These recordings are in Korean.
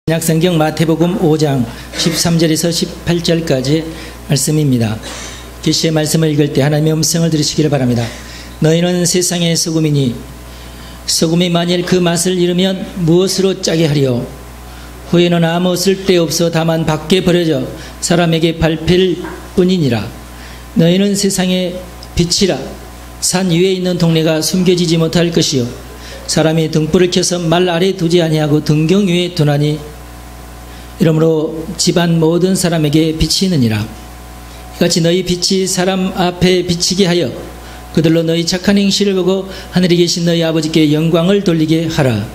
신약성경 마태복음 5장 13절에서 18절까지 말씀입니다. 계시의 말씀을 읽을 때 하나님의 음성을 들으시기를 바랍니다. 너희는 세상의 소금이니 소금이 만일 그 맛을 잃으면 무엇으로 짜게 하리요? 후에는 아무 쓸데없어 다만 밖에 버려져 사람에게 밟힐 뿐이니라. 너희는 세상의 빛이라. 산 위에 있는 동네가 숨겨지지 못할 것이요 사람이 등불을 켜서 말 아래 두지 아니하고 등경 위에 두나니 이러므로 집안 모든 사람에게 빛이 있느니라. 이같이 너희 빛이 사람 앞에 비치게 하여 그들로 너희 착한 행실을 보고 하늘에 계신 너희 아버지께 영광을 돌리게 하라.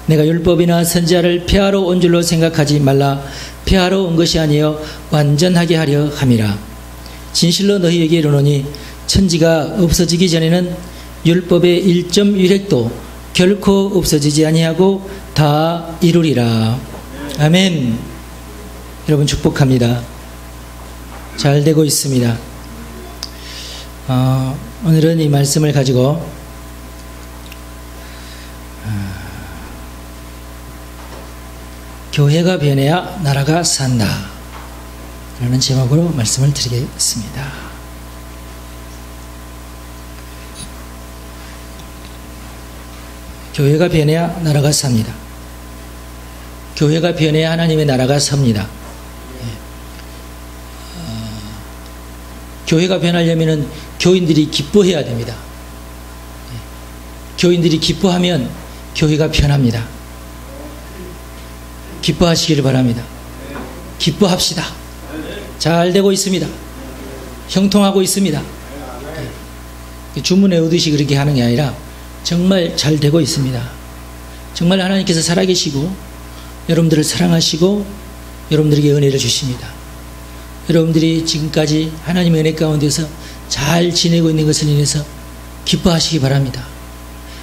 내가 율법이나 선지자를 폐하러 온 줄로 생각하지 말라. 폐하러 온 것이 아니여 완전하게 하려 함이라. 진실로 너희에게 이르노니 천지가 없어지기 전에는 율법의 1.1획도 결코 없어지지 아니하고 다 이루리라. 아멘. 여러분 축복합니다. 잘 되고 있습니다. 오늘은 이 말씀을 가지고 교회가 변해야 나라가 산다 라는 제목으로 말씀을 드리겠습니다. 교회가 변해야 나라가 삽니다. 교회가 변해야 하나님의 나라가 섭니다. 교회가 변하려면 교인들이 기뻐해야 됩니다. 교인들이 기뻐하면 교회가 변합니다. 기뻐하시기를 바랍니다. 기뻐합시다. 잘 되고 있습니다. 형통하고 있습니다. 주문에 오듯이 그렇게 하는 게 아니라 정말 잘 되고 있습니다. 정말 하나님께서 살아계시고 여러분들을 사랑하시고 여러분들에게 은혜를 주십니다. 여러분들이 지금까지 하나님의 은혜 가운데서 잘 지내고 있는 것을 인해서 기뻐하시기 바랍니다.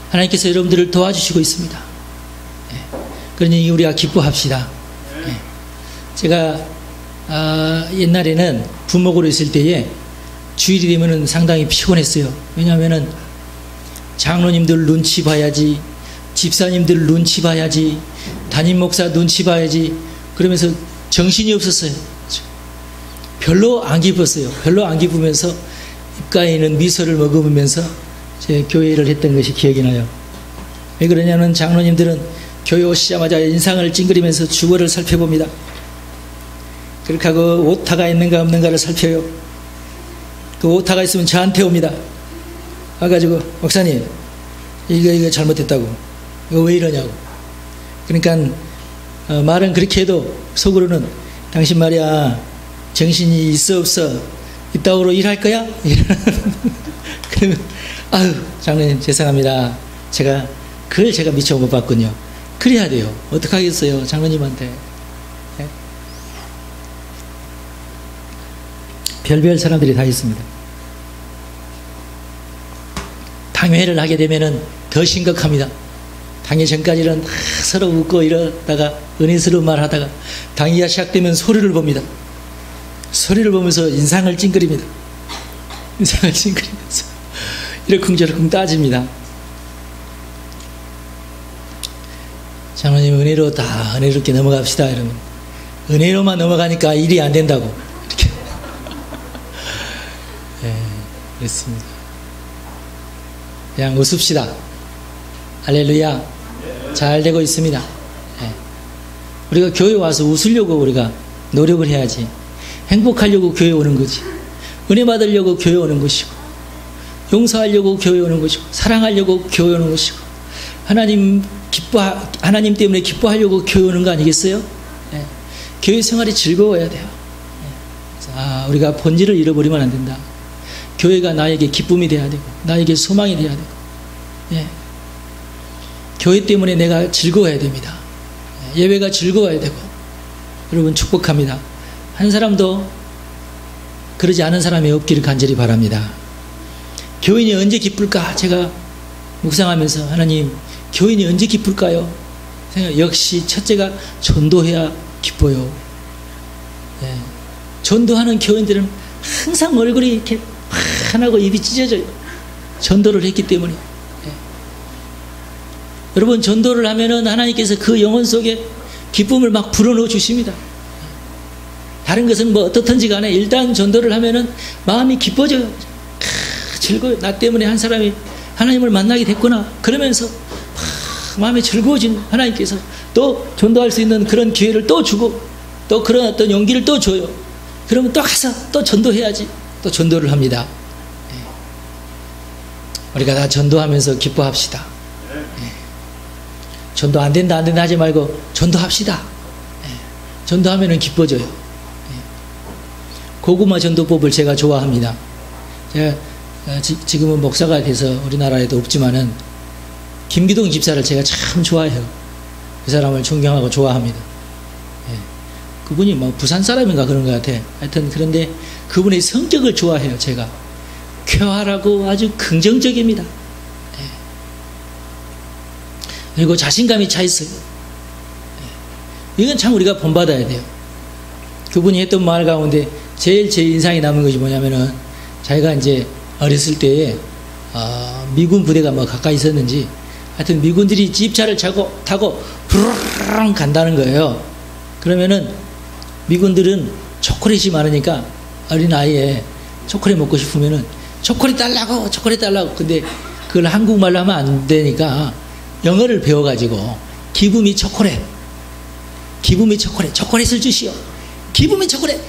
하나님께서 여러분들을 도와주시고 있습니다. 그러니 우리가 기뻐합시다. 제가 옛날에는 부목으로 있을 때에 주일이 되면 상당히 피곤했어요. 왜냐하면 장로님들 눈치 봐야지, 집사님들 눈치 봐야지, 담임 목사 눈치 봐야지, 그러면서 정신이 없었어요. 별로 안 기뻤어요. 별로 안 기쁘면서 입가에 있는 미소를 머금으면서 제 교회를 했던 것이 기억이 나요. 왜 그러냐면 장로님들은 교회 오시자마자 인상을 찡그리면서 주거를 살펴봅니다. 그렇게 하고 오타가 있는가 없는가를 살펴요. 그 오타가 있으면 저한테 옵니다. 와가지고 목사님 이거 잘못했다고, 이거 왜 이러냐고. 그러니까 말은 그렇게 해도 속으로는 당신 말이야 정신이 있어 없어 이따구로 일할 거야? 그러면 아유 장로님 죄송합니다. 그걸 제가 미처 못 봤군요. 그래야 돼요. 어떡하겠어요 장로님한테. 별별 사람들이 다 있습니다. 당회를 하게 되면은 더 심각합니다. 당회 전까지는 서로 웃고 이러다가 은혜스러운 말 하다가 당회가 시작되면 소리를 봅니다. 소리를 보면서 인상을 찡그립니다. 인상을 찡그리면서 이러쿵저러쿵 따집니다. 장로님 은혜로 다 은혜롭게 넘어갑시다 이러면 은혜로만 넘어가니까 일이 안 된다고 이렇게 그랬습니다. 그냥 웃읍시다. 할렐루야. 잘 되고 있습니다. 우리가 교회 와서 웃으려고 우리가 노력을 해야지. 행복하려고 교회 오는 거지. 은혜 받으려고 교회 오는 것이고, 용서하려고 교회 오는 것이고, 사랑하려고 교회 오는 것이고, 하나님 때문에 기뻐하려고 교회 오는 거 아니겠어요? 교회 생활이 즐거워야 돼요. 우리가 본질을 잃어버리면 안 된다. 교회가 나에게 기쁨이 돼야 되고, 나에게 소망이 돼야 되고, 교회 때문에 내가 즐거워야 됩니다. 예배가 즐거워야 되고. 여러분 축복합니다. 한 사람도 그러지 않은 사람이 없기를 간절히 바랍니다. 교인이 언제 기쁠까? 제가 묵상하면서 하나님 교인이 언제 기쁠까요? 역시 첫째가 전도해야 기뻐요. 전도하는 교인들은 항상 얼굴이 이렇게 환하고 입이 찢어져요. 전도를 했기 때문에. 여러분 전도를 하면은 하나님께서 그 영혼 속에 기쁨을 막 불어넣어 주십니다. 다른 것은 뭐 어떻든지 간에 일단 전도를 하면은 마음이 기뻐져요. 즐거워요. 나 때문에 한 사람이 하나님을 만나게 됐구나. 그러면서 마음이 즐거워진 하나님께서 또 전도할 수 있는 그런 기회를 또 주고 또 그런 어떤 용기를 또 줘요. 그러면 또 가서 또 전도해야지. 또 전도를 합니다. 우리가 다 전도하면서 기뻐합시다. 전도 안 된다 하지 말고 전도합시다. 전도하면은 기뻐져요. 고구마 전도법을 제가 좋아합니다. 제가 지금은 목사가 돼서 우리나라에도 없지만은 김기동 집사를 제가 참 좋아해요. 그 사람을 존경하고 좋아합니다. 그분이 뭐 부산 사람인가 그런 것 같아. 하여튼 그런데 그분의 성격을 좋아해요. 제가 쾌활하고 아주 긍정적입니다. 그리고 자신감이 차 있어요. 이건 참 우리가 본받아야 돼요. 그분이 했던 말 가운데 제일 제 인상이 남은 것이 뭐냐면은 자기가 이제 어렸을 때에 미군 부대가 뭐 가까이 있었는지 하여튼 미군들이 집차를 타고 부르르르 간다는 거예요. 그러면은 미군들은 초콜릿이 많으니까 어린아이에 초콜릿 먹고 싶으면은 초콜릿 달라고 근데 그걸 한국말로 하면 안 되니까 영어를 배워가지고 기분이 초콜릿 초콜릿을 주시오. 기분이 초콜릿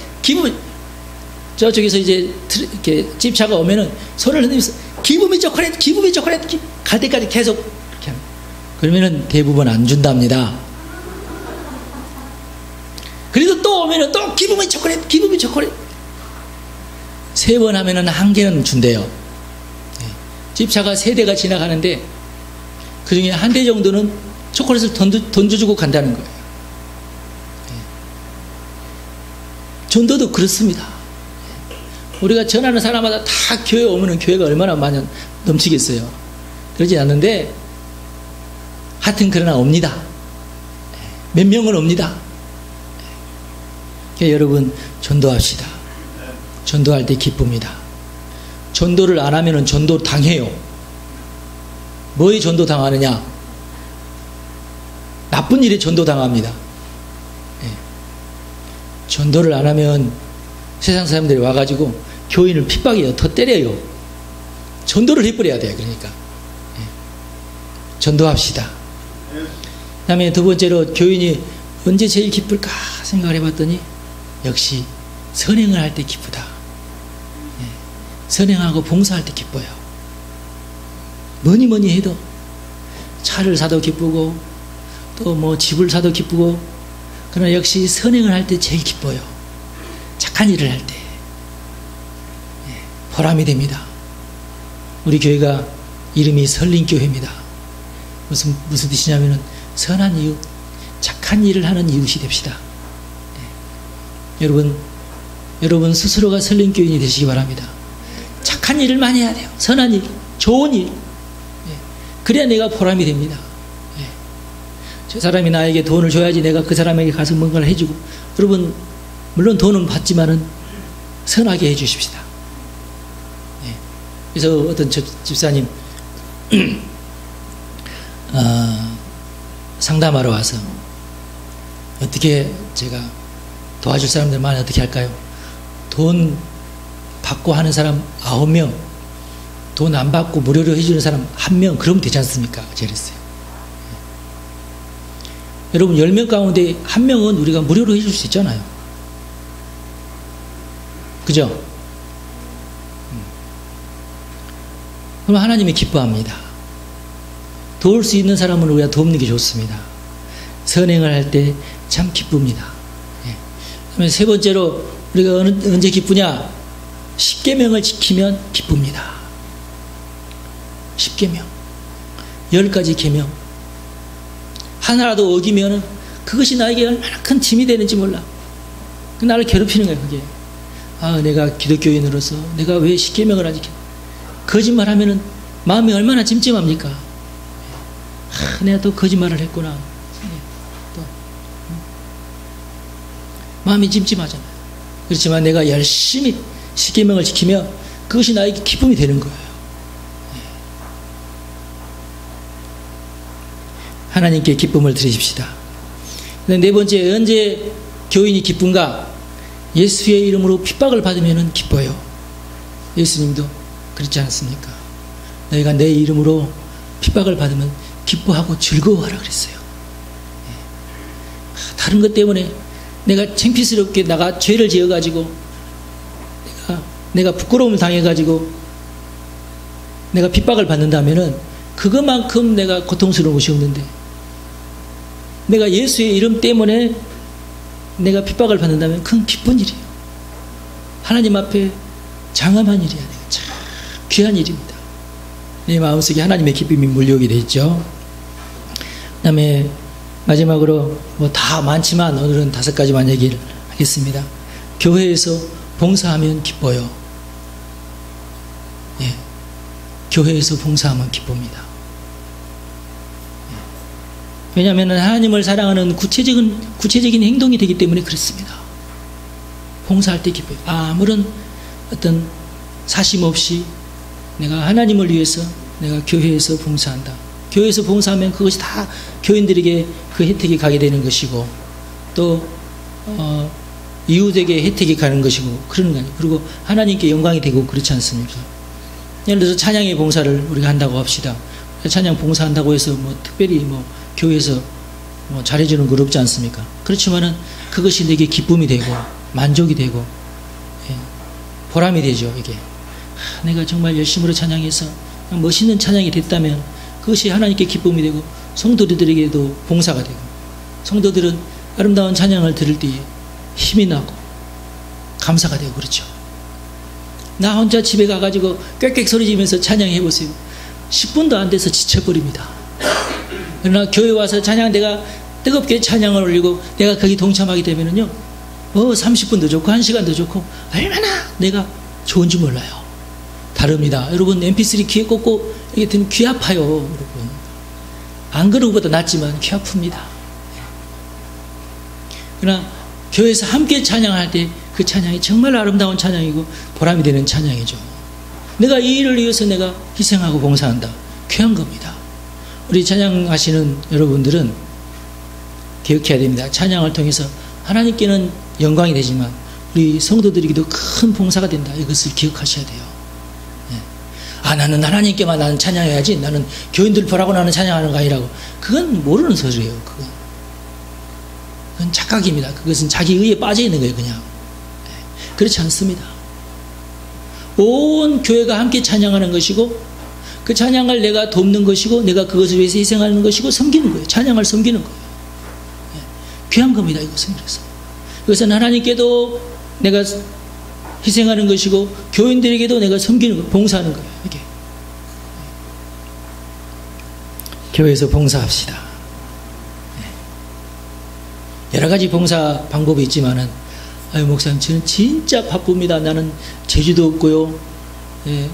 저쪽에서 이제 이렇게 집차가 오면은 손을 흔들면서 기분이 초콜릿 갈 때까지 계속 이렇게 하면 그러면은 대부분 안 준답니다. 그래도 또 오면은 또 기분이 초콜릿 3번 하면은 1개는 준대요. 집차가 3대가 지나가는데 그 중에 1대 정도는 초콜릿을 던져주고 간다는 거예요. 전도도 그렇습니다. 우리가 전하는 사람마다 다 교회 오면은 교회가 얼마나 많이 넘치겠어요. 그러지 않는데 하여튼 그러나 옵니다. 몇 명은 옵니다. 그러니까 여러분 전도합시다. 전도할 때 기쁩니다. 전도를 안 하면은 전도 당해요. 뭐에 전도 당하느냐? 나쁜 일에 전도 당합니다. 전도를 안 하면 세상 사람들이 와가지고 교인을 핍박해요. 더 때려요. 전도를 해버려야 돼요. 그러니까 전도합시다. 그 다음에 두 번째로 교인이 언제 제일 기쁠까 생각을 해봤더니 역시 선행을 할 때 기쁘다. 선행하고 봉사할 때 기뻐요. 뭐니 해도 차를 사도 기쁘고 또 뭐 집을 사도 기쁘고 그러나 역시 선행을 할 때 제일 기뻐요. 착한 일을 할 때 보람이 됩니다. 우리 교회가 이름이 설린교회입니다. 무슨 뜻이냐면은 선한 이웃, 착한 일을 하는 이웃이 됩시다. 여러분 스스로가 설린교인이 되시기 바랍니다. 착한 일을 많이 해야 돼요. 선한 일, 좋은 일. 그래야 내가 보람이 됩니다. 저 사람이 나에게 돈을 줘야지 내가 그 사람에게 가서 뭔가를 해주고. 여러분 물론 돈은 받지만은 선하게 해주십시다. 그래서 어떤 집사님 상담하러 와서 어떻게 제가 도와줄 사람들 많이 어떻게 할까요? 돈 받고 하는 사람 9명, 돈 안 받고 무료로 해주는 사람 1명, 그러면 되지 않습니까? 저랬어요. 여러분 10명 가운데 1명은 우리가 무료로 해줄 수 있잖아요. 그죠? 그럼 하나님이 기뻐합니다. 도울 수 있는 사람은 우리가 돕는 게 좋습니다. 선행을 할 때 참 기쁩니다. 그러면 세 번째로 우리가 언제 기쁘냐? 10계명을 지키면 기쁩니다. 10계명 10가지 계명 하나라도 어기면 그것이 나에게 얼마나 큰 짐이 되는지 몰라. 나를 괴롭히는 거야. 그게 내가 기독교인으로서 내가 왜 10계명을 안 지켜? 거짓말하면 마음이 얼마나 찜찜합니까? 내가 또 거짓말을 했구나. 또 마음이 찜찜하잖아요. 그렇지만 내가 열심히 10계명을 지키며 그것이 나에게 기쁨이 되는 거예요. 하나님께 기쁨을 드리십시다. 네 번째, 언제 교인이 기쁜가? 예수의 이름으로 핍박을 받으면 기뻐요. 예수님도 그렇지 않습니까? 너희가 내 이름으로 핍박을 받으면 기뻐하고 즐거워하라 그랬어요. 다른 것 때문에 내가 창피스럽게 내가 죄를 지어가지고 내가 부끄러움을 당해가지고 내가 핍박을 받는다면은 그것만큼 내가 고통스러운 것이 없는데, 내가 예수의 이름 때문에 내가 핍박을 받는다면 그건 기쁜 일이에요. 하나님 앞에 장엄한 일이야. 참 귀한 일입니다. 내 마음속에 하나님의 기쁨이 몰려오게 되죠. 그 다음에 마지막으로 뭐 다 많지만 오늘은 5가지만 얘기를 하겠습니다. 교회에서 봉사하면 기뻐요. 예, 교회에서 봉사하면 기쁩니다. 왜냐하면 하나님을 사랑하는 구체적인 행동이 되기 때문에 그렇습니다. 봉사할 때 기뻐요. 아무런 어떤 사심 없이 내가 하나님을 위해서 내가 교회에서 봉사한다. 교회에서 봉사하면 그것이 다 교인들에게 그 혜택이 가게 되는 것이고, 또 이웃에게 혜택이 가는 것이고 그런 거 아니에요. 그리고 하나님께 영광이 되고 그렇지 않습니까? 예를 들어서 찬양의 봉사를 우리가 한다고 합시다. 찬양 봉사한다고 해서 뭐 특별히 뭐 교회에서 뭐 잘해주는 거 없지 않습니까? 그렇지만은 그것이 내게 기쁨이 되고 만족이 되고, 예, 보람이 되죠. 이게 내가 정말 열심으로 찬양해서 멋있는 찬양이 됐다면 그것이 하나님께 기쁨이 되고 성도들에게도 봉사가 되고, 성도들은 아름다운 찬양을 들을 때에 힘이 나고 감사가 되고 그렇죠. 나 혼자 집에 가가지고 꽥꽥 소리지면서 찬양해보세요. 10분도 안 돼서 지쳐버립니다. 그러나 교회 와서 찬양, 내가 뜨겁게 찬양을 올리고 내가 거기 동참하게 되면은요, 30분도 좋고 1시간도 좋고 얼마나 내가 좋은지 몰라요. 다릅니다. 여러분, mp3 귀에 꽂고 이게 들으면 귀 아파요. 여러분, 안 그런 것보다 낫지만 귀 아픕니다. 그러나 교회에서 함께 찬양할 때 그 찬양이 정말 아름다운 찬양이고 보람이 되는 찬양이죠. 내가 이 일을 위해서 내가 희생하고 봉사한다. 귀한 겁니다. 우리 찬양하시는 여러분들은 기억해야 됩니다. 찬양을 통해서 하나님께는 영광이 되지만 우리 성도들에게도 큰 봉사가 된다. 이것을 기억하셔야 돼요. 나는 하나님께만 나는 찬양해야지, 나는 교인들 보라고 나는 찬양하는 거 아니라고. 그건 모르는 소리예요. 그건 착각입니다. 그것은 자기 의에 빠져 있는 거예요. 그냥. 그렇지 않습니다. 온 교회가 함께 찬양하는 것이고, 그 찬양을 내가 돕는 것이고, 내가 그것을 위해서 희생하는 것이고, 섬기는 거예요. 찬양을 섬기는 거예요. 귀한 겁니다. 이것은. 그것은 하나님께도 내가 희생하는 것이고, 교인들에게도 내가 섬기는 거예요. 봉사하는 거예요. 이게. 교회에서 봉사합시다. 여러 가지 봉사 방법이 있지만은, 목사님, 저는 진짜 바쁩니다. 나는 재주도 없고요. 예,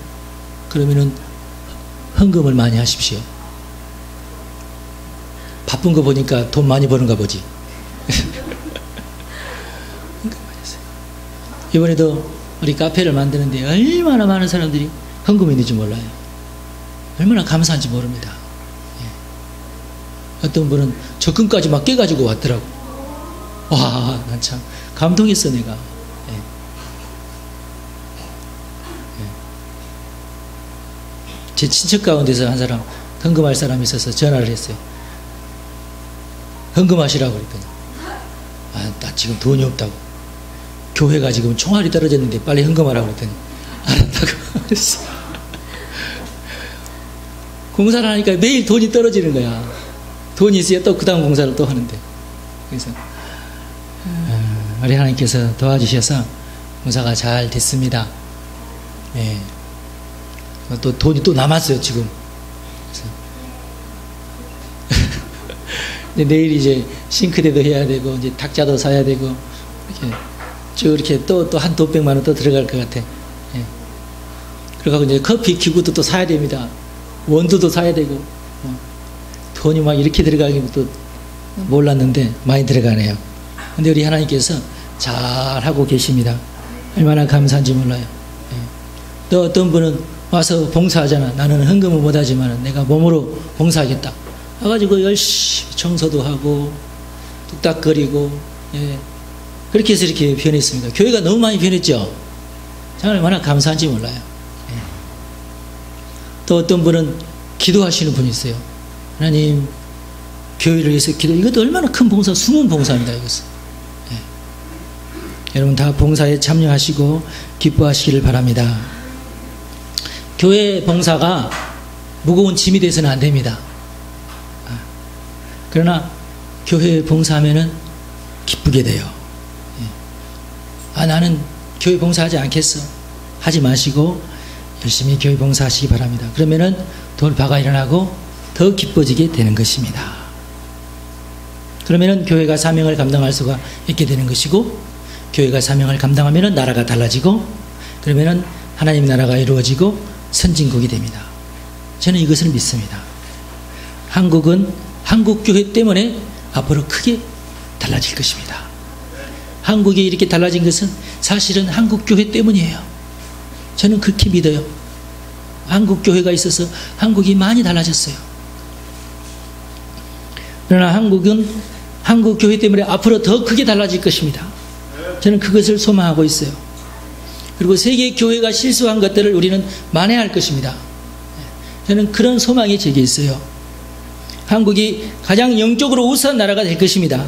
그러면은 헌금을 많이 하십시오. 바쁜 거 보니까 돈 많이 버는가 보지. 이번에도 우리 카페를 만드는데 얼마나 많은 사람들이 헌금이 있는지 몰라요. 얼마나 감사한지 모릅니다. 예. 어떤 분은 적금까지 막 깨가지고 왔더라고. 와, 난 참 감동했어, 내가. 예. 예. 제 친척 가운데서 한 사람, 헌금할 사람이 있어서 전화를 했어요. 헌금하시라고 그랬더니, 나 지금 돈이 없다고. 교회가 지금 총알이 떨어졌는데 빨리 헌금하라고 그랬더니, 알았다고 그랬어. 공사를 하니까 매일 돈이 떨어지는 거야. 돈이 있어야 또 그 다음 공사를 또 하는데. 그래서 우리 하나님께서 도와주셔서 공사가 잘 됐습니다. 예. 또 돈이 또 남았어요, 지금. 내일 이제 싱크대도 해야 되고, 이제 탁자도 사야 되고, 이렇게 쭉 이렇게 또 한 200만 원 또 들어갈 것 같아. 예. 그래서 이제 커피 기구도 또 사야 됩니다. 원두도 사야 되고, 돈이 막 이렇게 들어가긴 또 몰랐는데 많이 들어가네요. 근데 우리 하나님께서 잘 하고 계십니다. 얼마나 감사한지 몰라요. 예. 또 어떤 분은 와서 봉사하잖아. 나는 헌금은 못하지만 내가 몸으로 봉사하겠다. 와가지고 열심히 청소도 하고, 뚝딱거리고, 예. 그렇게 해서 이렇게 변했습니다. 교회가 너무 많이 변했죠. 정말 얼마나 감사한지 몰라요. 예. 또 어떤 분은 기도하시는 분이 있어요. 하나님, 교회를 위해서 기도, 이것도 얼마나 큰 봉사, 숨은 봉사입니다, 이것은. 예. 여러분 다 봉사에 참여하시고 기뻐하시기를 바랍니다. 교회 봉사가 무거운 짐이 돼서는 안 됩니다. 그러나 교회 봉사하면은 기쁘게 돼요. 나는 교회 봉사하지 않겠어. 하지 마시고 열심히 교회 봉사하시기 바랍니다. 그러면은 돌파가 일어나고 더 기뻐지게 되는 것입니다. 그러면은 교회가 사명을 감당할 수가 있게 되는 것이고, 교회가 사명을 감당하면은 나라가 달라지고, 그러면은 하나님 나라가 이루어지고 선진국이 됩니다. 저는 이것을 믿습니다. 한국은 한국 교회 때문에 앞으로 크게 달라질 것입니다. 한국이 이렇게 달라진 것은 사실은 한국 교회 때문이에요. 저는 그렇게 믿어요. 한국 교회가 있어서 한국이 많이 달라졌어요. 그러나 한국은 한국 교회 때문에 앞으로 더 크게 달라질 것입니다. 저는 그것을 소망하고 있어요. 그리고 세계 교회가 실수한 것들을 우리는 만회할 것입니다. 저는 그런 소망이 제게 있어요. 한국이 가장 영적으로 우수한 나라가 될 것입니다.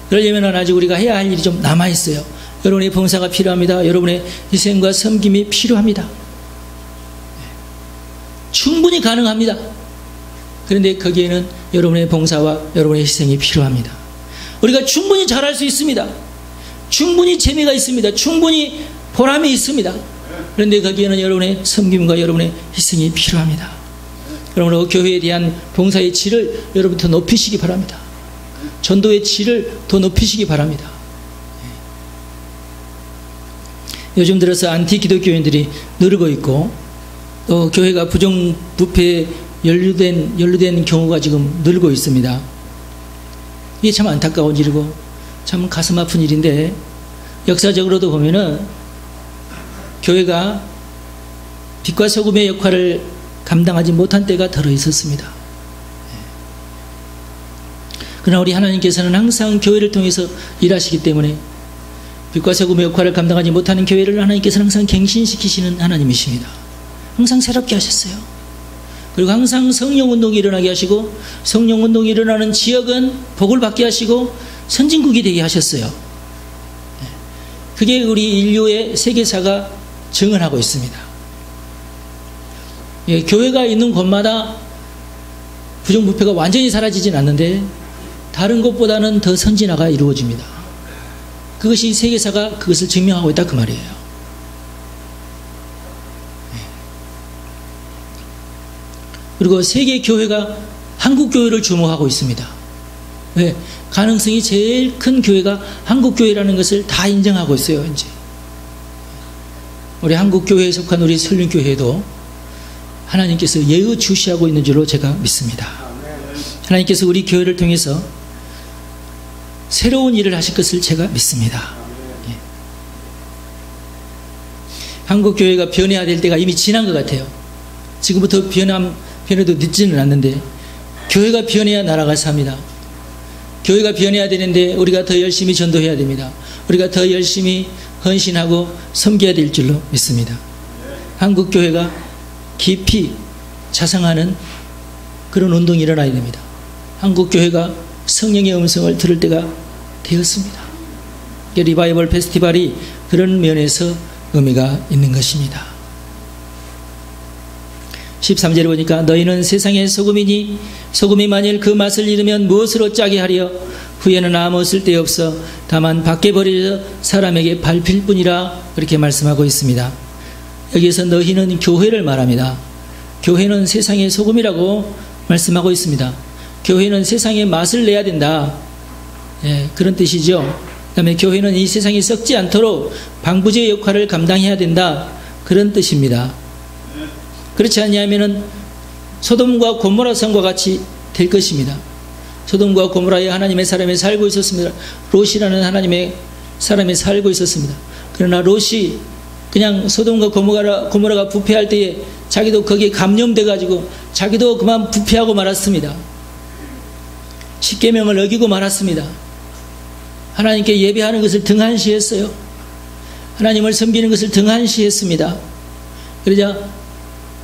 그러려면 아직 우리가 해야 할 일이 좀 남아있어요. 여러분의 봉사가 필요합니다. 여러분의 희생과 섬김이 필요합니다. 충분히 가능합니다. 그런데 거기에는 여러분의 봉사와 여러분의 희생이 필요합니다. 우리가 충분히 잘할 수 있습니다. 충분히 재미가 있습니다. 충분히 보람이 있습니다. 그런데 거기에는 여러분의 섬김과 여러분의 희생이 필요합니다. 그러므로 교회에 대한 봉사의 질을 여러분 더 높이시기 바랍니다. 전도의 질을 더 높이시기 바랍니다. 요즘 들어서 안티 기독교인들이 늘고 있고, 또 교회가 부정부패에 연루된 경우가 지금 늘고 있습니다. 이게 참 안타까운 일이고 참 가슴 아픈 일인데, 역사적으로도 보면은 교회가 빛과 소금의 역할을 감당하지 못한 때가 덜어 있었습니다. 그러나 우리 하나님께서는 항상 교회를 통해서 일하시기 때문에 빛과 소금의 역할을 감당하지 못하는 교회를 하나님께서는 항상 갱신시키시는 하나님이십니다. 항상 새롭게 하셨어요. 그리고 항상 성령운동이 일어나게 하시고, 성령운동이 일어나는 지역은 복을 받게 하시고 선진국이 되게 하셨어요. 그게 우리 인류의 세계사가 증언하고 있습니다. 예, 교회가 있는 곳마다 부정부패가 완전히 사라지진 않는데 다른 곳보다는 더 선진화가 이루어집니다. 그것이 세계사가 그것을 증명하고 있다, 그 말이에요. 그리고 세계 교회가 한국 교회를 주목하고 있습니다. 왜? 가능성이 제일 큰 교회가 한국 교회라는 것을 다 인정하고 있어요. 이제 우리 한국 교회에 속한 우리 설륜교회도 하나님께서 예의주시하고 있는 줄로 제가 믿습니다. 하나님께서 우리 교회를 통해서 새로운 일을 하실 것을 제가 믿습니다. 예. 한국 교회가 변해야 될 때가 이미 지난 것 같아요. 지금부터 변해도 늦지는 않는데, 교회가 변해야 나라가 삽니다. 교회가 변해야 되는데 우리가 더 열심히 전도해야 됩니다. 우리가 더 열심히 헌신하고 섬겨야 될 줄로 믿습니다. 한국 교회가 깊이 자성하는 그런 운동이 일어나야 됩니다. 한국 교회가 성령의 음성을 들을 때가 되었습니다. 리바이벌 페스티벌이 그런 면에서 의미가 있는 것입니다. 13절에 보니까 너희는 세상의 소금이니 소금이 만일 그 맛을 잃으면 무엇으로 짜게 하려? 후에는 아무 쓸데없어 다만 밖에 버려져 사람에게 밟힐 뿐이라, 그렇게 말씀하고 있습니다. 여기에서 너희는 교회를 말합니다. 교회는 세상의 소금이라고 말씀하고 있습니다. 교회는 세상에 맛을 내야 된다, 예, 그런 뜻이죠. 그 다음에 교회는 이 세상이 썩지 않도록 방부제 역할을 감당해야 된다, 그런 뜻입니다. 그렇지 않냐면은 소돔과 고모라 성과 같이 될 것입니다. 소돔과 고모라에 하나님의 사람이 살고 있었습니다. 롯이라는 하나님의 사람이 살고 있었습니다. 그러나 롯이 그냥 소돔과 고모라가 부패할 때에 자기도 거기에 감염돼 가지고 자기도 그만 부패하고 말았습니다. 십계명을 어기고 말았습니다. 하나님께 예배하는 것을 등한시했어요. 하나님을 섬기는 것을 등한시했습니다. 그러자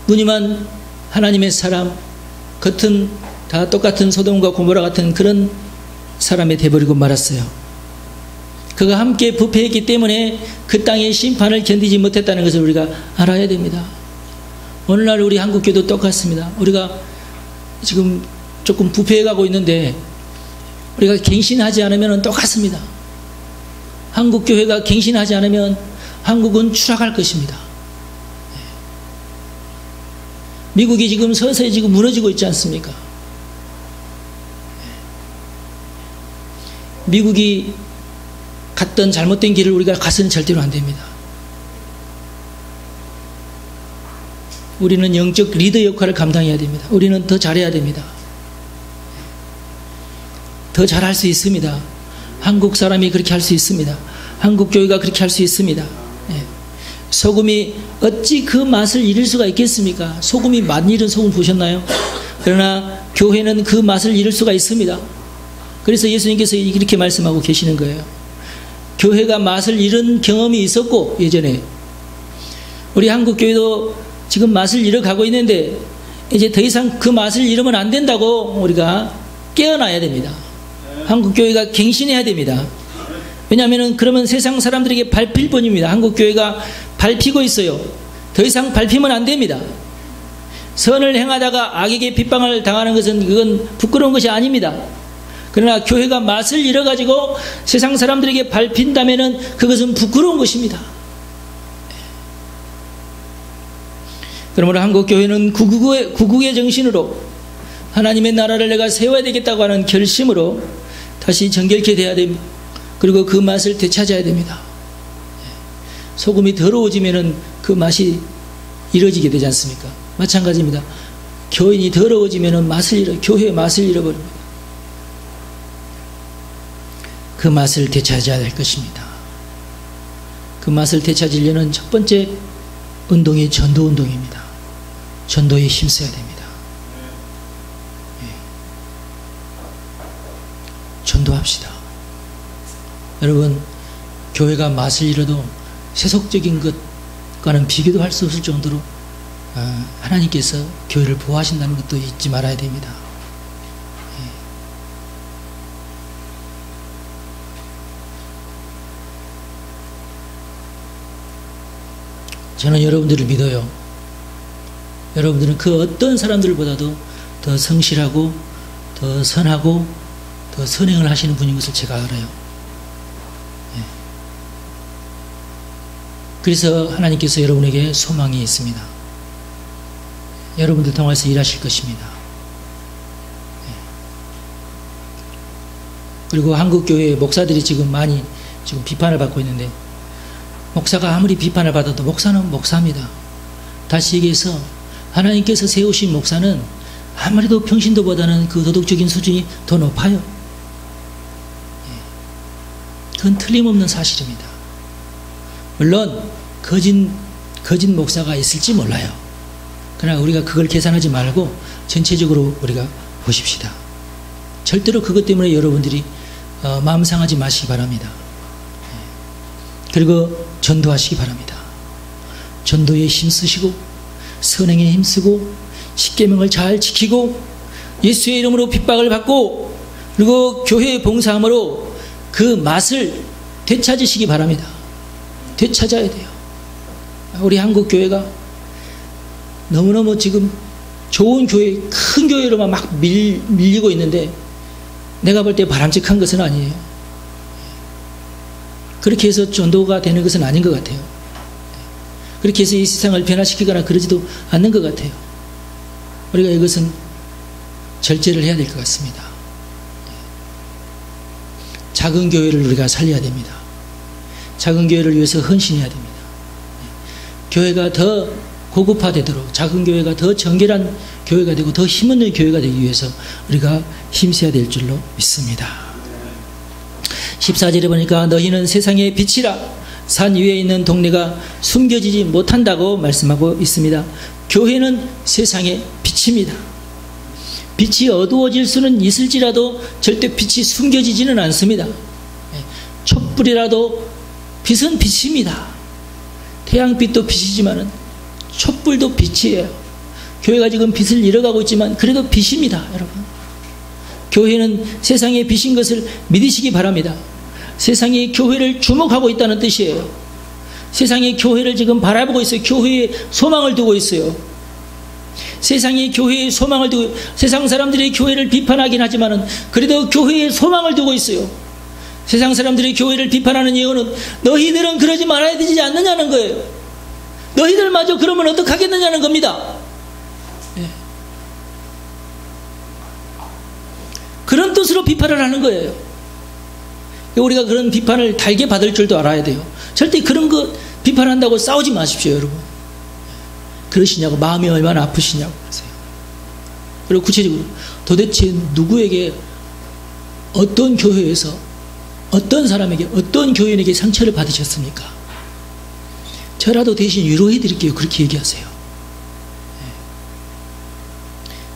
무늬만 하나님의 사람, 겉은 다 똑같은 소돔과 고모라 같은 그런 사람이 되어버리고 말았어요. 그가 함께 부패했기 때문에 그 땅의 심판을 견디지 못했다는 것을 우리가 알아야 됩니다. 오늘날 우리 한국교회도 똑같습니다. 우리가 지금 조금 부패해가고 있는데 우리가 갱신하지 않으면 똑같습니다. 한국교회가 갱신하지 않으면 한국은 추락할 것입니다. 미국이 지금 서서히 지금 무너지고 있지 않습니까? 미국이 갔던 잘못된 길을 우리가 가서는 절대로 안 됩니다. 우리는 영적 리더 역할을 감당해야 됩니다. 우리는 더 잘해야 됩니다. 더 잘할 수 있습니다. 한국 사람이 그렇게 할 수 있습니다. 한국 교회가 그렇게 할 수 있습니다. 소금이 어찌 그 맛을 잃을 수가 있겠습니까? 소금이 맛 잃은 소금 보셨나요? 그러나 교회는 그 맛을 잃을 수가 있습니다. 그래서 예수님께서 이렇게 말씀하고 계시는 거예요. 교회가 맛을 잃은 경험이 있었고, 예전에 우리 한국 교회도 지금 맛을 잃어가고 있는데 이제 더 이상 그 맛을 잃으면 안 된다고 우리가 깨어나야 됩니다. 한국 교회가 갱신해야 됩니다. 왜냐하면 그러면 세상 사람들에게 밟힐 뿐입니다. 한국 교회가 밟히고 있어요. 더 이상 밟히면 안 됩니다. 선을 행하다가 악에게 빗방을 당하는 것은 그건 부끄러운 것이 아닙니다. 그러나 교회가 맛을 잃어가지고 세상 사람들에게 밟힌다면 그것은 부끄러운 것입니다. 그러므로 한국 교회는 구국의 정신으로 하나님의 나라를 내가 세워야 되겠다고 하는 결심으로 다시 정결케 돼야 됩니다. 그리고 그 맛을 되찾아야 됩니다. 소금이 더러워지면은 그 맛이 잃어지게 되지 않습니까? 마찬가지입니다. 교인이 더러워지면은 교회의 맛을 잃어버립니다. 그 맛을 되찾아야 될 것입니다. 그 맛을 되찾으려는 첫 번째 운동이 전도 운동입니다. 전도에 힘써야 됩니다. 전도합시다. 여러분, 교회가 맛을 잃어도 세속적인 것과는 비교도 할 수 없을 정도로 하나님께서 교회를 보호하신다는 것도 잊지 말아야 됩니다. 저는 여러분들을 믿어요. 여러분들은 그 어떤 사람들보다도 더 성실하고 더 선하고 더 선행을 하시는 분인 것을 제가 알아요. 그래서 하나님께서 여러분에게 소망이 있습니다. 여러분들 통해서 일하실 것입니다. 그리고 한국교회 목사들이 지금 많이 비판을 받고 있는데, 목사가 아무리 비판을 받아도 목사는 목사입니다. 다시 얘기해서 하나님께서 세우신 목사는 아무래도 평신도보다는 그 도덕적인 수준이 더 높아요. 그건 틀림없는 사실입니다. 물론 거짓 목사가 있을지 몰라요. 그러나 우리가 그걸 계산하지 말고 전체적으로 우리가 보십시다. 절대로 그것 때문에 여러분들이 마음 상하지 마시기 바랍니다. 그리고 전도하시기 바랍니다. 전도에 힘쓰시고 선행에 힘쓰고 십계명을 잘 지키고 예수의 이름으로 핍박을 받고 그리고 교회에 봉사함으로 그 맛을 되찾으시기 바랍니다. 되찾아야 돼요. 우리 한국 교회가 너무너무 지금 좋은 교회, 큰 교회로만 막 밀리고 있는데 내가 볼 때 바람직한 것은 아니에요. 그렇게 해서 전도가 되는 것은 아닌 것 같아요. 그렇게 해서 이 세상을 변화시키거나 그러지도 않는 것 같아요. 우리가 이것은 절제를 해야 될 것 같습니다. 작은 교회를 우리가 살려야 됩니다. 작은 교회를 위해서 헌신해야 됩니다. 교회가 더 고급화되도록 작은 교회가 더 정결한 교회가 되고 더 힘있는 교회가 되기 위해서 우리가 힘써야 될 줄로 믿습니다. 14절에 보니까 너희는 세상의 빛이라 산 위에 있는 동네가 숨겨지지 못한다고 말씀하고 있습니다. 교회는 세상의 빛입니다. 빛이 어두워질 수는 있을지라도 절대 빛이 숨겨지지는 않습니다. 촛불이라도 빛은 빛입니다. 태양빛도 빛이지만 촛불도 빛이에요. 교회가 지금 빛을 잃어가고 있지만 그래도 빛입니다, 여러분. 교회는 세상의 빛인 것을 믿으시기 바랍니다. 세상이 교회를 주목하고 있다는 뜻이에요. 세상이 교회를 지금 바라보고 있어요. 교회에 소망을 두고 있어요. 세상이 교회에 소망을 두고, 세상 사람들이 교회를 비판하긴 하지만 그래도 교회에 소망을 두고 있어요. 세상 사람들이 교회를 비판하는 이유는 너희들은 그러지 말아야 되지 않느냐는 거예요. 너희들마저 그러면 어떡하겠느냐는 겁니다. 그런 뜻으로 비판을 하는 거예요. 우리가 그런 비판을 달게 받을 줄도 알아야 돼요. 절대 그런 거 비판한다고 싸우지 마십시오, 여러분. 그러시냐고, 마음이 얼마나 아프시냐고 하세요. 그리고 구체적으로 도대체 누구에게, 어떤 교회에서, 어떤 사람에게, 어떤 교인에게 상처를 받으셨습니까? 저라도 대신 위로해 드릴게요. 그렇게 얘기하세요.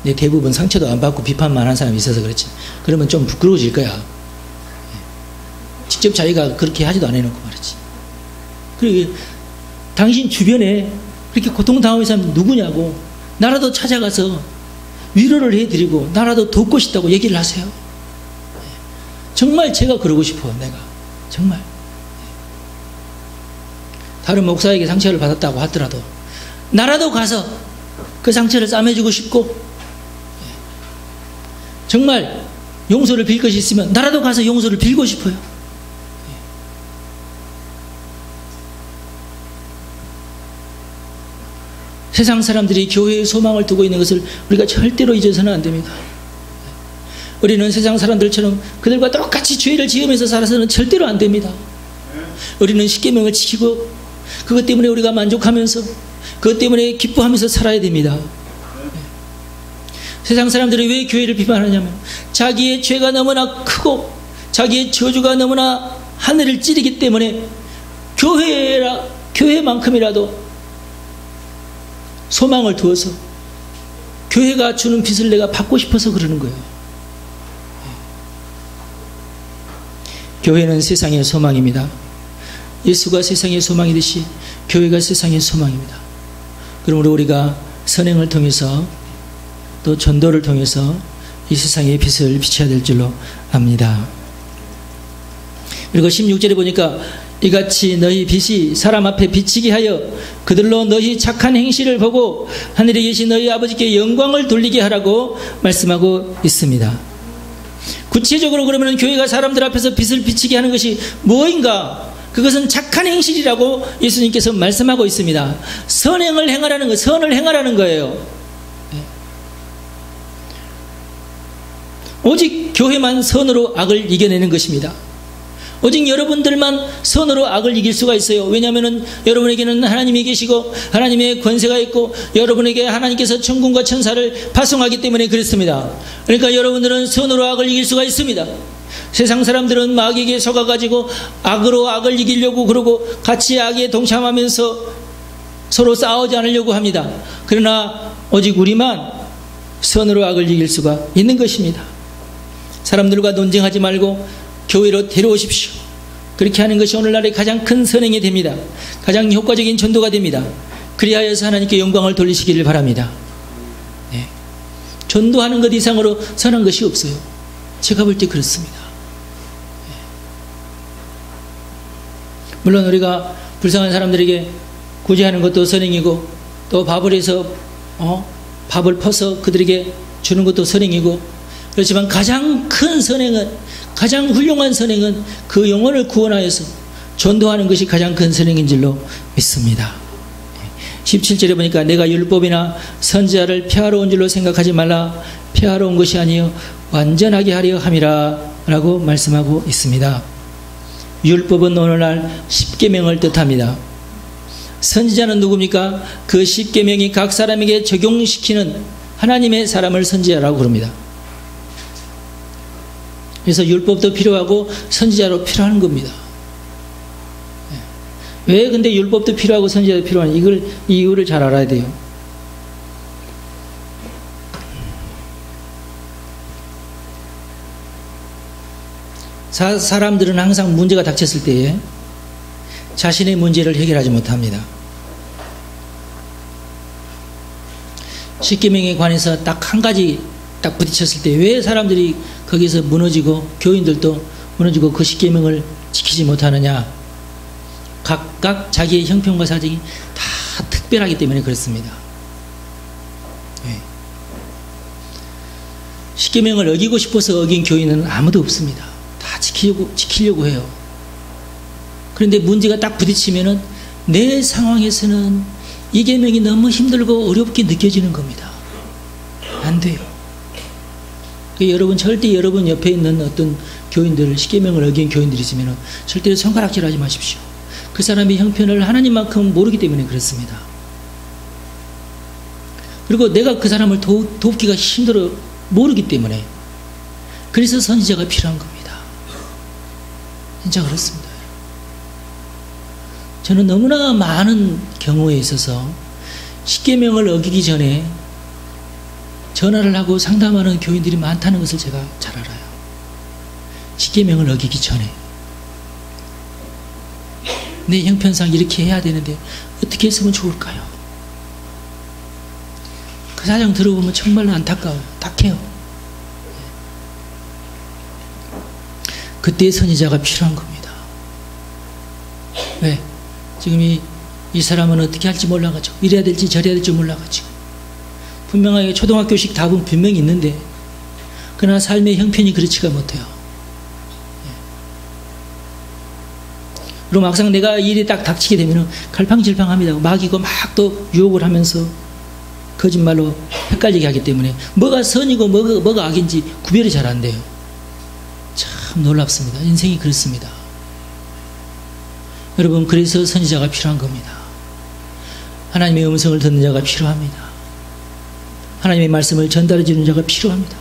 네, 대부분 상처도 안 받고 비판만 한 사람이 있어서 그렇지. 그러면 좀 부끄러워질 거야. 직접 자기가 그렇게 하지도 않아놓고 말이지. 그리고 당신 주변에 그렇게 고통당하는 사람이 누구냐고, 나라도 찾아가서 위로를 해드리고 나라도 돕고 싶다고 얘기를 하세요. 정말 제가 그러고 싶어. 내가 정말 다른 목사에게 상처를 받았다고 하더라도 나라도 가서 그 상처를 싸매주고 싶고, 정말 용서를 빌 것이 있으면 나라도 가서 용서를 빌고 싶어요. 세상 사람들이 교회에 소망을 두고 있는 것을 우리가 절대로 잊어서는 안 됩니다. 우리는 세상 사람들처럼 그들과 똑같이 죄를 지으면서 살아서는 절대로 안 됩니다. 우리는 십계명을 지키고 그것 때문에 우리가 만족하면서 그것 때문에 기뻐하면서 살아야 됩니다. 세상 사람들이 왜 교회를 비판하냐면 자기의 죄가 너무나 크고 자기의 저주가 너무나 하늘을 찌르기 때문에 교회만큼이라도 소망을 두어서 교회가 주는 빛을 내가 받고 싶어서 그러는 거예요. 교회는 세상의 소망입니다. 예수가 세상의 소망이듯이 교회가 세상의 소망입니다. 그러므로 우리가 선행을 통해서 또 전도를 통해서 이 세상의 빛을 비춰야 될 줄로 압니다. 그리고 16절에 보니까 이같이 너희 빛이 사람 앞에 비치게 하여 그들로 너희 착한 행실을 보고 하늘에 계신 너희 아버지께 영광을 돌리게 하라고 말씀하고 있습니다. 구체적으로 그러면 교회가 사람들 앞에서 빛을 비치게 하는 것이 무엇인가? 그것은 착한 행실이라고 예수님께서 말씀하고 있습니다. 선행을 행하라는 거, 선을 행하라는 거예요. 오직 교회만 선으로 악을 이겨내는 것입니다. 오직 여러분들만 선으로 악을 이길 수가 있어요. 왜냐하면 여러분에게는 하나님이 계시고 하나님의 권세가 있고 여러분에게 하나님께서 천군과 천사를 파송하기 때문에 그렇습니다. 그러니까 여러분들은 선으로 악을 이길 수가 있습니다. 세상 사람들은 마귀에게 속아가지고 악으로 악을 이기려고 그러고 같이 악에 동참하면서 서로 싸우지 않으려고 합니다. 그러나 오직 우리만 선으로 악을 이길 수가 있는 것입니다. 사람들과 논쟁하지 말고 교회로 데려오십시오. 그렇게 하는 것이 오늘날의 가장 큰 선행이 됩니다. 가장 효과적인 전도가 됩니다. 그리하여서 하나님께 영광을 돌리시기를 바랍니다. 네. 전도하는 것 이상으로 선한 것이 없어요. 제가 볼 때 그렇습니다. 네. 물론 우리가 불쌍한 사람들에게 구제하는 것도 선행이고 또 밥을 해서 밥을 퍼서 그들에게 주는 것도 선행이고, 그렇지만 가장 큰 선행은, 가장 훌륭한 선행은 그 영혼을 구원하여서 전도하는 것이 가장 큰 선행인 줄로 믿습니다. 17절에 보니까 내가 율법이나 선지자를 폐하러 온 줄로 생각하지 말라. 폐하러 온 것이 아니요 완전하게 하려 함이라 라고 말씀하고 있습니다. 율법은 오늘날 십계명을 뜻합니다. 선지자는 누굽니까? 그 십계명이 각 사람에게 적용시키는 하나님의 사람을 선지자라고 그럽니다. 그래서 율법도 필요하고 선지자로 필요한 겁니다. 왜 근데 율법도 필요하고 선지자도 필요한, 이 이유를 잘 알아야 돼요. 사람들은 항상 문제가 닥쳤을 때에 자신의 문제를 해결하지 못합니다. 십계명에 관해서 딱 한 가지 딱 부딪혔을 때 왜 사람들이 거기서 무너지고 교인들도 무너지고 그 십계명을 지키지 못하느냐? 각각 자기의 형편과 사정이 다 특별하기 때문에 그렇습니다. 네. 십계명을 어기고 싶어서 어긴 교인은 아무도 없습니다. 다 지키려고 해요. 그런데 문제가 딱 부딪히면은 내 상황에서는 이 계명이 너무 힘들고 어렵게 느껴지는 겁니다. 안 돼요. 여러분 절대 여러분 옆에 있는 어떤 교인들, 십계명을 어긴 교인들이 있으면 절대로 손가락질하지 마십시오. 그 사람의 형편을 하나님만큼 모르기 때문에 그렇습니다. 그리고 내가 그 사람을 돕기가 힘들어 모르기 때문에 그래서 선지자가 필요한 겁니다. 진짜 그렇습니다. 저는 너무나 많은 경우에 있어서 십계명을 어기기 전에 전화를 하고 상담하는 교인들이 많다는 것을 제가 잘 알아요. 십계명을 어기기 전에 내 형편상 이렇게 해야 되는데 어떻게 했으면 좋을까요? 그 사정 들어보면 정말로 안타까워요. 딱해요. 그때 선지자가 필요한 겁니다. 왜? 지금 이 사람은 어떻게 할지 몰라가지고 이래야 될지 저래야 될지 몰라가지고 분명하게 초등학교식 답은 분명히 있는데 그러나 삶의 형편이 그렇지가 못해요. 그리고 막상 내가 일이 딱 닥치게 되면 갈팡질팡합니다. 막이고 막 또 유혹을 하면서 거짓말로 헷갈리게 하기 때문에 뭐가 선이고 뭐가 악인지 구별이 잘 안 돼요. 참 놀랍습니다. 인생이 그렇습니다. 여러분, 그래서 선지자가 필요한 겁니다. 하나님의 음성을 듣는 자가 필요합니다. 하나님의 말씀을 전달해 주는 자가 필요합니다.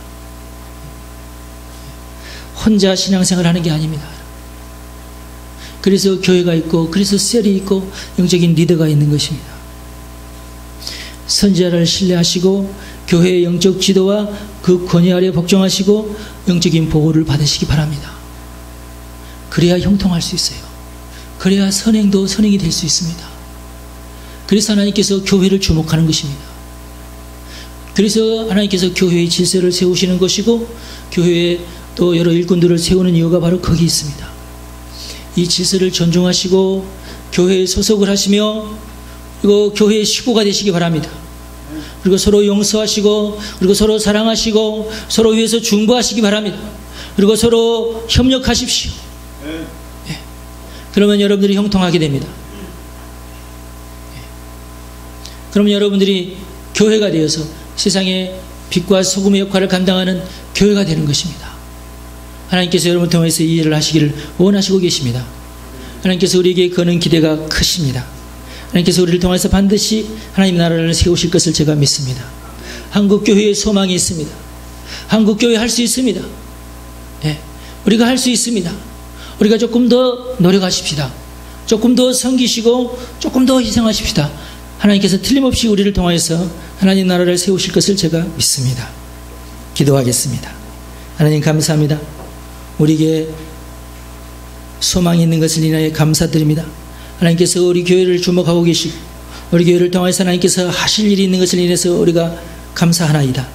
혼자 신앙생활을 하는 게 아닙니다. 그래서 교회가 있고 그래서 셀이 있고 영적인 리더가 있는 것입니다. 선지자를 신뢰하시고 교회의 영적 지도와 그 권위 아래 복종하시고 영적인 보호를 받으시기 바랍니다. 그래야 형통할 수 있어요. 그래야 선행도 선행이 될 수 있습니다. 그래서 하나님께서 교회를 주목하는 것입니다. 그래서 하나님께서 교회의 질서를 세우시는 것이고 교회에 또 여러 일꾼들을 세우는 이유가 바로 거기 있습니다. 이 질서를 존중하시고 교회에 소속을 하시며 그리고 교회의 식구가 되시기 바랍니다. 그리고 서로 용서하시고 그리고 서로 사랑하시고 서로 위해서 중보하시기 바랍니다. 그리고 서로 협력하십시오. 네. 그러면 여러분들이 형통하게 됩니다. 네. 그러면 여러분들이 교회가 되어서 세상에 빛과 소금의 역할을 감당하는 교회가 되는 것입니다. 하나님께서 여러분을 통해서 이 일을 하시기를 원하시고 계십니다. 하나님께서 우리에게 거는 기대가 크십니다. 하나님께서 우리를 통해서 반드시 하나님 나라를 세우실 것을 제가 믿습니다. 한국교회에 소망이 있습니다. 한국교회 할 수 있습니다. 네, 우리가 할 수 있습니다. 우리가 조금 더 노력하십시다. 조금 더 섬기시고 조금 더 희생하십시다. 하나님께서 틀림없이 우리를 통해서 하나님 나라를 세우실 것을 제가 믿습니다. 기도하겠습니다. 하나님 감사합니다. 우리에게 소망이 있는 것을 인하여 감사드립니다. 하나님께서 우리 교회를 주목하고 계시고 우리 교회를 통해서 하나님께서 하실 일이 있는 것을 인해서 우리가 감사하나이다.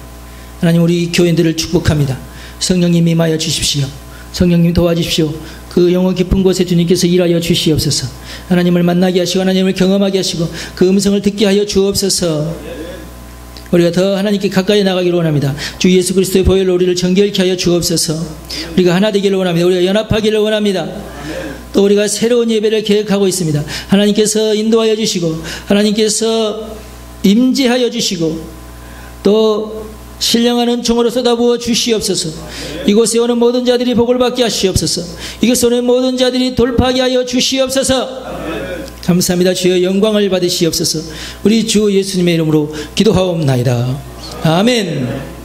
하나님 우리 교인들을 축복합니다. 성령님 임하여 주십시오. 성령님 도와주십시오. 그 영혼 깊은 곳에 주님께서 일하여 주시옵소서. 하나님을 만나게 하시고 하나님을 경험하게 하시고 그 음성을 듣게 하여 주옵소서. 우리가 더 하나님께 가까이 나가기를 원합니다. 주 예수 그리스도의 보혈로 우리를 정결케 하여 주옵소서. 우리가 하나 되기를 원합니다. 우리가 연합하기를 원합니다. 또 우리가 새로운 예배를 계획하고 있습니다. 하나님께서 인도하여 주시고 하나님께서 임재하여 주시고 또 신령한 총으로 쏟아부어 주시옵소서. 이곳에 오는 모든 자들이 복을 받게 하시옵소서. 이곳에 오는 모든 자들이 돌파하게 하여 주시옵소서. 감사합니다. 주여 영광을 받으시옵소서. 우리 주 예수님의 이름으로 기도하옵나이다. 아멘.